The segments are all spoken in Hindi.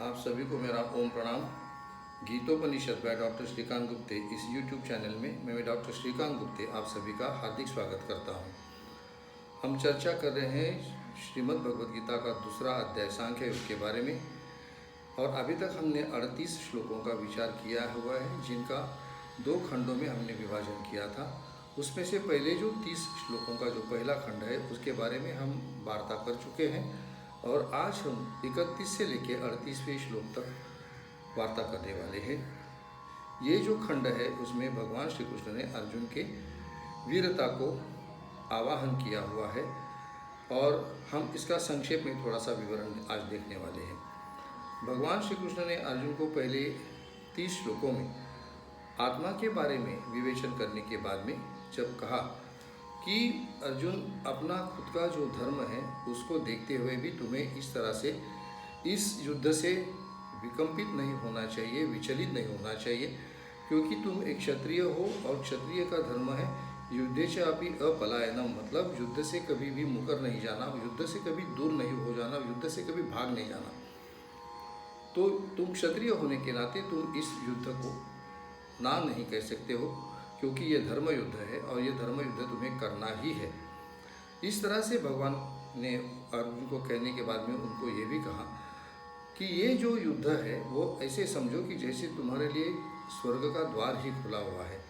आप सभी को मेरा ओम प्रणाम। गीतोपनिषद बाय डॉक्टर श्रीकांत गुप्ते इस यूट्यूब चैनल में मैं डॉक्टर श्रीकांत गुप्ते आप सभी का हार्दिक स्वागत करता हूं। हम चर्चा कर रहे हैं श्रीमद् भगवद गीता का दूसरा अध्याय सांख्य योग के बारे में, और अभी तक हमने 38 श्लोकों का विचार किया हुआ है, जिनका 2 खंडों में हमने विभाजन किया था। उसमें से पहले जो 30 श्लोकों का जो पहला खंड है उसके बारे में हम वार्ता कर चुके हैं, और आज हम 31 से लेकर 38वें श्लोक तक वार्ता करने वाले हैं। ये जो खंड है उसमें भगवान श्री कृष्ण ने अर्जुन के वीरता को आवाहन किया हुआ है, और हम इसका संक्षेप में थोड़ा सा विवरण आज देखने वाले हैं। भगवान श्री कृष्ण ने अर्जुन को पहले 30 श्लोकों में आत्मा के बारे में विवेचन करने के बाद में जब कहा कि अर्जुन, अपना खुद का जो धर्म है उसको देखते हुए भी तुम्हें इस तरह से इस युद्ध से विकम्पित नहीं होना चाहिए, विचलित नहीं होना चाहिए, क्योंकि तुम एक क्षत्रिय हो और क्षत्रिय का धर्म है युद्धे च अपि अपलायनम, मतलब युद्ध से कभी भी मुकर नहीं जाना, युद्ध से कभी दूर नहीं हो जाना, युद्ध से कभी भाग नहीं जाना। तो तुम क्षत्रिय होने के नाते तुम इस युद्ध को ना नहीं कह सकते हो, क्योंकि ये धर्म युद्ध है और ये धर्म युद्ध तुम्हें करना ही है। इस तरह से भगवान ने अर्जुन को कहने के बाद में उनको ये भी कहा कि ये जो युद्ध है वो ऐसे समझो कि जैसे तुम्हारे लिए स्वर्ग का द्वार ही खुला हुआ है।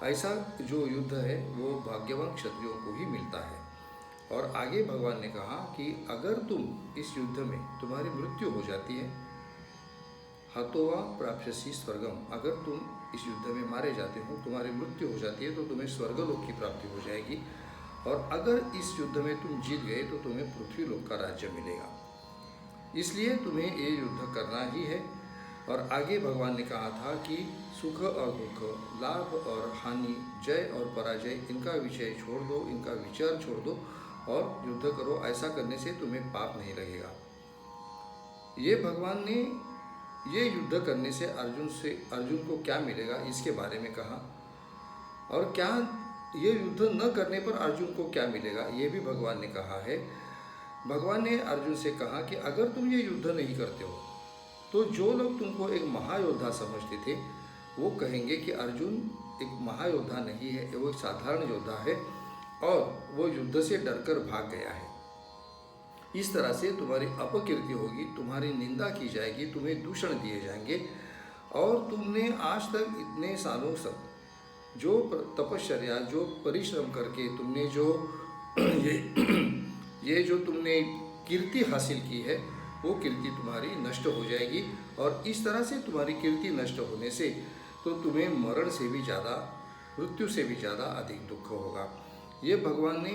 ऐसा जो युद्ध है वो भाग्यवान क्षत्रियों को ही मिलता है। और आगे भगवान ने कहा कि अगर तुम इस युद्ध में तुम्हारी मृत्यु हो जाती है, हतोवा प्राप्यसी स्वर्गम, अगर तुम इस युद्ध में मारे जाते हो, तुम्हारी मृत्यु हो जाती है तो तुम्हें स्वर्गलोक की प्राप्ति हो जाएगी, और अगर इस युद्ध में तुम जीत गए तो तुम्हें पृथ्वीलोक का राज्य मिलेगा। इसलिए तुम्हें ये युद्ध करना ही है। और आगे भगवान ने कहा था कि सुख और दुख, लाभ और हानि, जय और पराजय, इनका विषय छोड़ दो, इनका विचार छोड़ दो और युद्ध करो। ऐसा करने से तुम्हें पाप नहीं लगेगा। ये भगवान ने ये युद्ध करने से अर्जुन को क्या मिलेगा इसके बारे में कहा, और क्या ये युद्ध न करने पर अर्जुन को क्या मिलेगा ये भी भगवान ने कहा है। भगवान ने अर्जुन से कहा कि अगर तुम ये युद्ध नहीं करते हो तो जो लोग तुमको एक महायोद्धा समझते थे वो कहेंगे कि अर्जुन एक महायोद्धा नहीं है, वो एक साधारण योद्धा है और वो युद्ध से डरकर भाग गया है। इस तरह से तुम्हारी अपकीर्ति होगी, तुम्हारी निंदा की जाएगी, तुम्हें दूषण दिए जाएंगे, और तुमने आज तक इतने सालों तक जो तपश्चर्या, जो परिश्रम करके तुमने जो ये जो तुमने कीर्ति हासिल की है वो कीर्ति तुम्हारी नष्ट हो जाएगी। और इस तरह से तुम्हारी कीर्ति नष्ट होने से तो तुम्हें मरण से भी ज़्यादा, मृत्यु से भी ज़्यादा अधिक दुख होगा। ये भगवान ने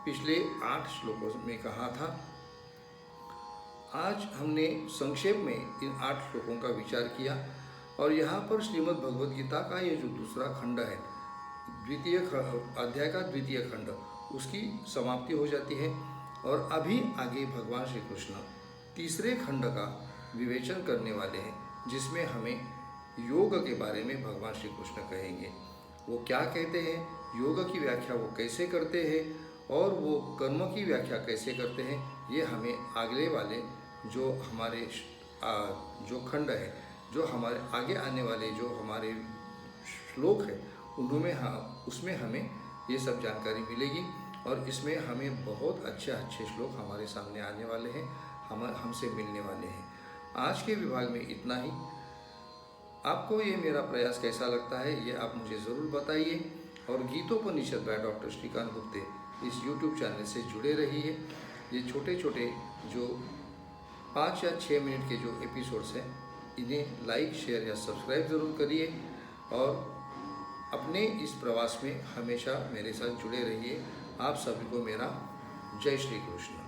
पिछले 8 श्लोकों में कहा था। आज हमने संक्षेप में इन 8 श्लोकों का विचार किया, और यहाँ पर श्रीमद् भगवद गीता का ये जो दूसरा खंड है, अध्याय का द्वितीय खंड, उसकी समाप्ति हो जाती है। और अभी आगे भगवान श्री कृष्ण तीसरे खंड का विवेचन करने वाले हैं, जिसमें हमें योग के बारे में भगवान श्री कृष्ण कहेंगे। वो क्या कहते हैं, योग की व्याख्या वो कैसे करते हैं, और वो कर्म की व्याख्या कैसे करते हैं, ये हमें अगले वाले जो हमारे जो खंड है, जो हमारे आगे आने वाले जो हमारे श्लोक है उसमें हमें ये सब जानकारी मिलेगी। और इसमें हमें बहुत अच्छे श्लोक हमारे सामने आने वाले हैं, हमसे मिलने वाले हैं। आज के विभाग में इतना ही। आपको ये मेरा प्रयास कैसा लगता है ये आप मुझे ज़रूर बताइए, और गीतोपनिषद बाय डॉक्टर श्रीकांत गुप्ते इस यूट्यूब चैनल से जुड़े रहिए। ये छोटे छोटे जो 5 या 6 मिनट के जो एपिसोड्स हैं, इन्हें लाइक, शेयर या सब्सक्राइब ज़रूर करिए, और अपने इस प्रवास में हमेशा मेरे साथ जुड़े रहिए। आप सभी को मेरा जय श्री कृष्ण।